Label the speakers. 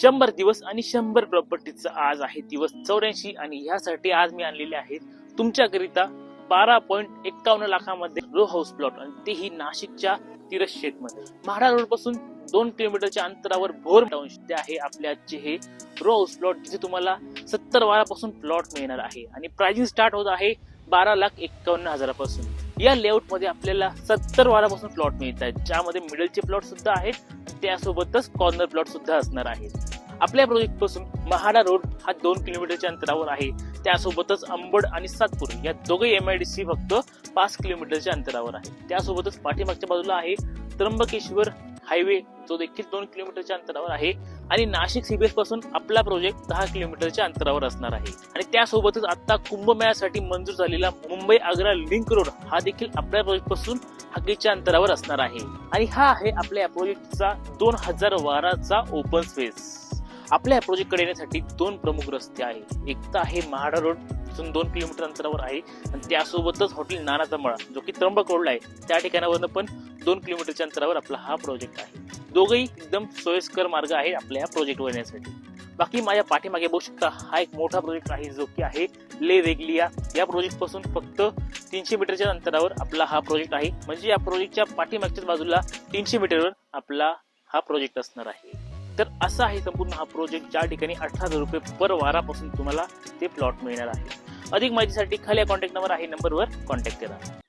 Speaker 1: 100 दिवस आणि 100 प्रॉपर्टीचा आज आहे दिवस 84 आणि ह्यासाठी आज मी आणलेले आहेत तुमच्याकरिता 12.51 लाखामध्ये रो हाऊस प्लॉट आणि तेही नाशिकच्या तिरशेत मध्ये म्हाडा रोड पासून 2 किलोमीटरच्या अंतरावर भोर टाउनशिप आहे आपले आजचे हे रो हाऊस प्लॉट, जिथे तुम्हाला 70 वारापासून प्लॉट मिळणार आहे आणि प्राइसिंग स्टार्ट होत आहे 12,51,000पासून। या लेआउट मध्ये आपल्याला 70 वारापासून प्लॉट मिळत आहेत, ज्यामध्ये मिडलचे प्लॉट सुद्धा आहेत, त्यासोबतच कॉर्नर प्लॉट सुद्धा असणार आहेत। आपल्या प्रोजेक्ट पासून महाडा रोड हा 2 किलोमीटरच्या अंतरावर आहे, त्यासोबतच अंबड आणि सातपूर या दोघे MIDC फक्त 5 किलोमीटरच्या अंतरावर आहे। त्यासोबतच पाठीमागच्या बाजूला आहे त्र्यंबकेश्वर हायवे, जो देखील 2 किलोमीटरच्या अंतरावर आहे आणि नाशिक CBS पासून आपला प्रोजेक्ट 10 किलोमीटरच्या अंतरावर असणार आहे। आणि त्यासोबतच आता कुंभमेळ्यासाठी मंजूर झालेला मुंबई आग्रा लिंक रोड हा देखील आपल्या प्रोजेक्ट पासून हकीच्या अंतरावर असणार आहे। आणि हा आहे आपल्या प्रोजेक्टचा 2000 वाराचा ओपन स्पेस। आपल्या प्रोजेक्ट कडे येण्यासाठी 2 प्रमुख रस्ते आहेत। एक तर आहे महाडा रोड, 2 किलोमीटर अंतरावर आहे आणि त्यासोबतच हॉटेल नानाचा मळा, जो की त्र्यंबक रोडला आहे, त्या ठिकाणावरून पण 2 किलोमीटरच्या अंतरावर आपला हा प्रोजेक्ट आहे। दोघेही एकदम सोयीस्कर मार्ग आहे आपल्या प्रोजेक्ट वर येण्यासाठी। बाकी माझ्या पाठीमागे बघू शकता, हा एक मोठा प्रोजेक्ट आहे जो की आहे ले रेगलिया। या प्रोजेक्ट पासून फक्त 300 मीटरच्या अंतरावर आपला हा प्रोजेक्ट आहे, म्हणजे या प्रोजेक्टच्या पाठीमागच्याच बाजूला 300 मीटरवर आपला हा प्रोजेक्ट असणार आहे। तर असा आहे संपूर्ण हा प्रोजेक्ट, ज्या ठिकाणी 18,000 रुपये पर वारापासून तुम्हाला ते प्लॉट मिळणार आहे। अधिक माहितीसाठी खाली कॉन्टॅक्ट नंबर आहे, नंबरवर कॉन्टॅक्ट करा।